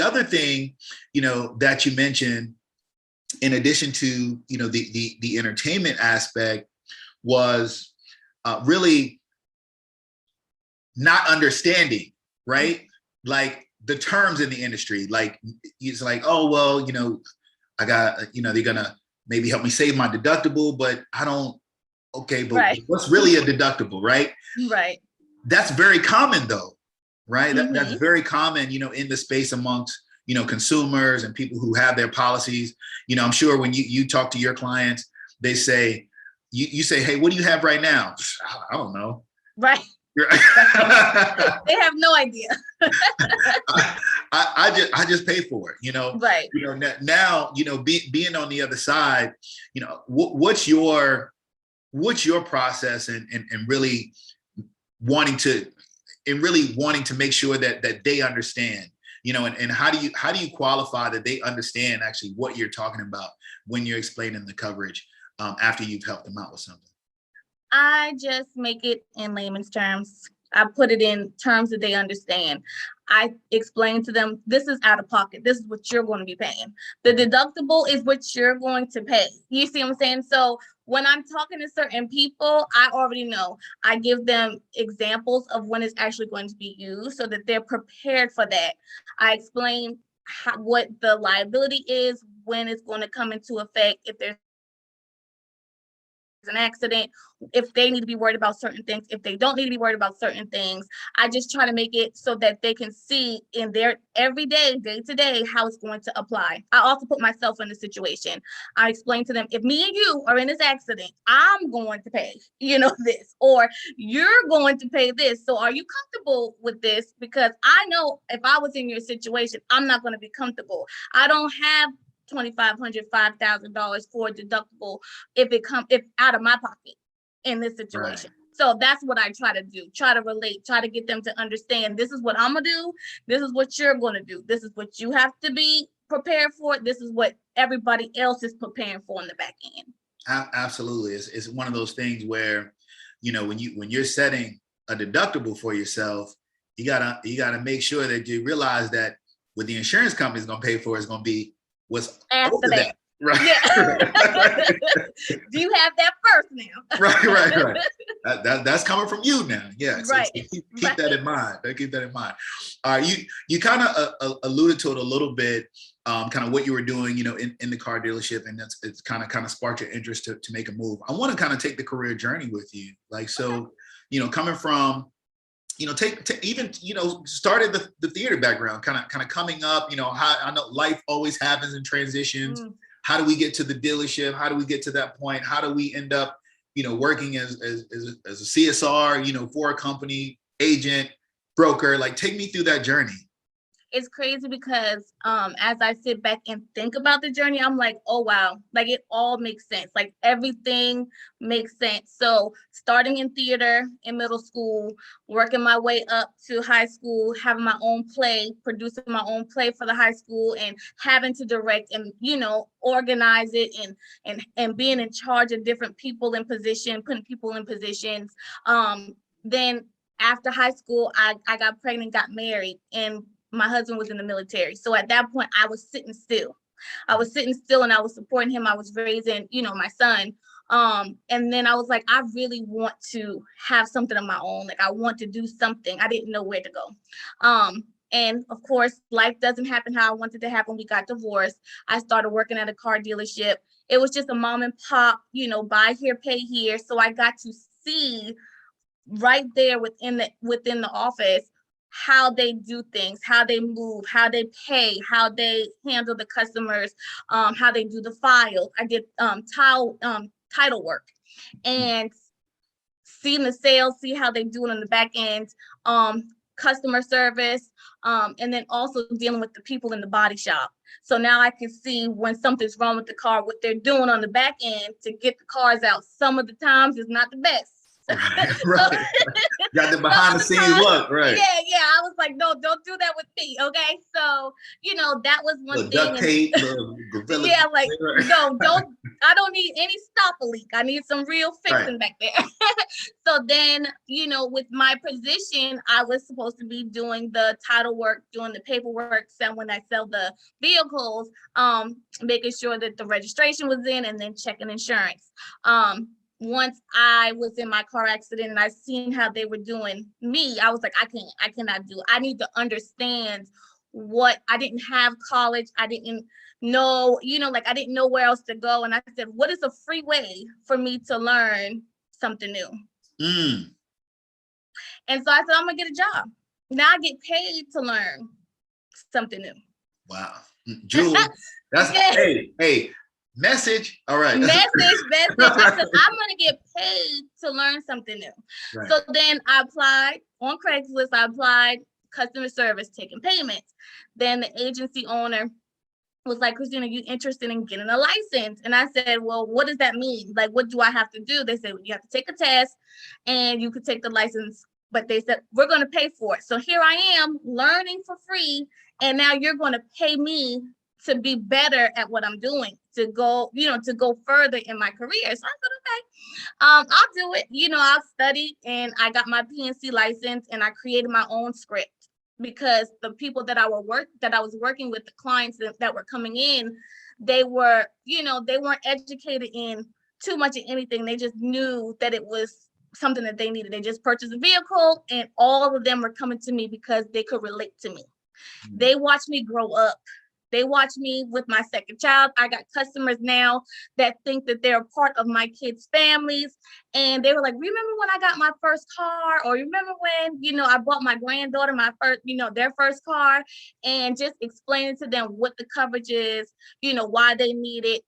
other thing, that you mentioned, in addition to, the entertainment aspect, was really not understanding, right? Like the terms in the industry, like it's like, oh, well, I got, they're gonna maybe help me save my deductible, but I don't, okay, but what's really a deductible, right? Right. That's very common though, right? That's very common, in the space amongst, consumers and people who have their policies. I'm sure when you talk to your clients, they say, you say, hey, what do you have right now? I don't know. Right. They have no idea. I just pay for it, Right. Now, being on the other side, what's your process and really wanting to make sure that they understand, and how do you qualify that they understand actually what you're talking about when you're explaining the coverage after you've helped them out with something? I just make it in layman's terms. I put it in terms that they understand. I explain to them, this is out of pocket. This is what you're going to be paying. The deductible is what you're going to pay. You see what I'm saying? So when I'm talking to certain people, I already know. I give them examples of when it's actually going to be used so that they're prepared for that. I explain what the liability is, when it's going to come into effect, if there's an accident, if they need to be worried about certain things, if they don't need to be worried about certain things. I just try to make it so that they can see in their everyday, day to day, how it's going to apply. I also put myself in the situation. I explain to them, if me and you are in this accident, I'm going to pay, this, or you're going to pay this. So are you comfortable with this? Because I know if I was in your situation, I'm not going to be comfortable. I don't have $2,500, $5,000 for a deductible if out of my pocket in this situation. Right. So that's what I try to do. Try to relate, try to get them to understand, this is what I'm gonna do. This is what you're gonna do. This is what you have to be prepared for. This is what everybody else is preparing for in the back end. Absolutely. It's one of those things where, when you're setting a deductible for yourself, you gotta make sure that you realize that what the insurance company is gonna pay for is gonna be what's after that. Right. Yeah. Do you have that first now? Right. That's coming from you now. Yeah. So, right. Keep that in mind. Keep that in mind. You kind of alluded to it a little bit, kind of what you were doing, in the car dealership, and it's kind of sparked your interest to make a move. I want to kind of take the career journey with you. Like, so, coming from, started the theater background, kind of coming up, how I know life always happens in transitions. How do we get to the dealership? How do we get to that point? How do we end up, working as a CSR, for a company, agent, broker? Like, take me through that journey. It's crazy because as I sit back and think about the journey, I'm like, oh, wow, like it all makes sense. Like everything makes sense. So starting in theater in middle school, working my way up to high school, having my own play, producing my own play for the high school, and having to direct and, organize it and being in charge of different people in position, putting people in positions. Then after high school, I got pregnant, got married, and my husband was in the military. So at that point, I was sitting still. And I was supporting him. I was raising, my son. And then I was like, I really want to have something of my own. Like, I want to do something. I didn't know where to go. And of course, life doesn't happen how I wanted to happen. We got divorced. I started working at a car dealership. It was just a mom and pop, buy here, pay here. So I got to see right there within the office how they do things, how they move, how they pay, how they handle the customers, how they do the files. I did title work, and seeing the sales, see how they do it on the back end, customer service, and then also dealing with the people in the body shop. So now I can see when something's wrong with the car, what they're doing on the back end to get the cars out. Some of the times it's not the best. Right. Got the behind the scenes look, right? Yeah. I was like, no, don't do that with me. Okay. So, that was one Little thing. duct tape, little gorilla. Yeah, like, no, I don't need any stop a leak. I need some real fixing back there. So then, with my position, I was supposed to be doing the title work, doing the paperwork, when I sell the vehicles, making sure that the registration was in, and then checking insurance. Once I was in my car accident and I seen how they were doing me, I was like, I cannot do it. I need to understand what I didn't have college. I didn't know, I didn't know where else to go. And I said, what is a free way for me to learn something new? And so I said, I'm gonna get a job. Now I get paid to learn something new. Wow. Julie, that's hey. Message. All right. Message. I said, I'm going to get paid to learn something new. Right. So then I applied on Craigslist. I applied customer service, taking payments. Then the agency owner was like, Christina, you interested in getting a license? And I said, well, what does that mean? Like, what do I have to do? They said, well, you have to take a test and you could take the license. But they said, we're going to pay for it. So here I am learning for free. And now you're going to pay me to be better at what I'm doing, to go further in my career. So I said, okay, I'll do it. I'll study, and I got my PNC license, and I created my own script, because the people that I was working with, the clients that were coming in, they were, they weren't educated in too much of anything. They just knew that it was something that they needed. They just purchased a vehicle, and all of them were coming to me because they could relate to me. Mm-hmm. They watched me grow up. They watch me with my second child. I got customers now that think that they're a part of my kids' families. And they were like, remember when I got my first car? Or remember when, I bought my granddaughter my first, their first car? And just explaining to them what the coverage is, why they need it.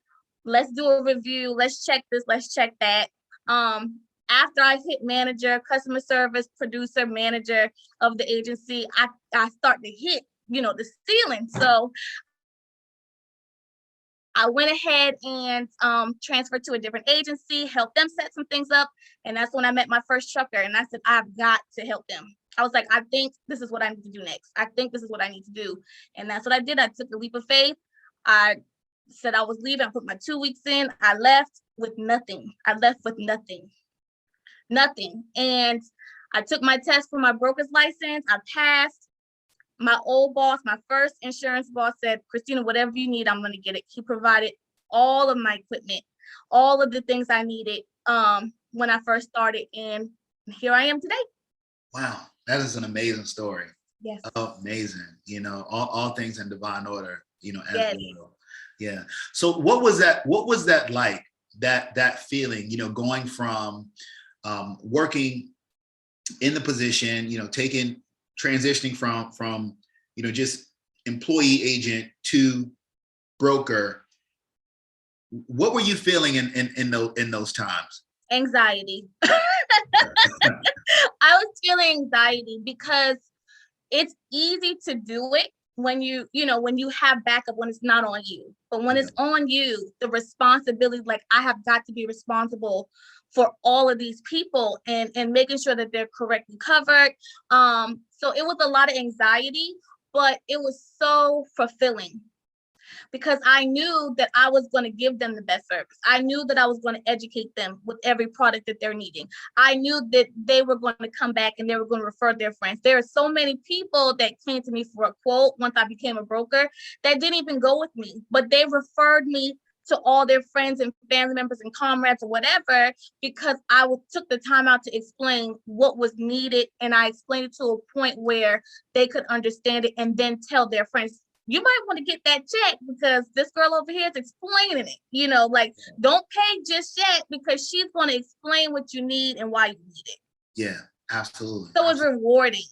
Let's do a review. Let's check this. Let's check that. After I hit manager, customer service, producer, manager of the agency, I start to hit, the ceiling. So I went ahead and transferred to a different agency, helped them set some things up. And that's when I met my first trucker. And I said, I've got to help them. I was like, I think this is what I need to do next. I think this is what I need to do. And that's what I did. I took a leap of faith. I said I was leaving. I put my 2 weeks in. I left with nothing. Nothing. And I took my test for my broker's license. I passed. My old boss, my first insurance boss, said, Christina, whatever you need, I'm going to get it. He provided all of my equipment, all of the things I needed when I first started. And here I am today. Wow. That is an amazing story. Yes. Amazing. All things in divine order, as well. Yeah. So what was that like, that feeling, going from working in the position, transitioning from just employee agent to broker? What were you feeling in those times? Anxiety. I was feeling anxiety because it's easy to do it when you have backup, when it's not on you. But when it's on you, the responsibility, like I have got to be responsible for all of these people and making sure that they're correctly covered. So it was a lot of anxiety, but it was so fulfilling because I knew that I was going to give them the best service. I knew that I was going to educate them with every product that they're needing. I knew that they were going to come back and they were going to refer their friends. There are so many people that came to me for a quote once I became a broker that didn't even go with me, but they referred me to all their friends and family members and comrades or whatever, because I took the time out to explain what was needed. And I explained it to a point where they could understand it and then tell their friends, you might want to get that check because this girl over here is explaining it, don't pay just yet because she's going to explain what you need and why you need it. Yeah, absolutely. So it's rewarding.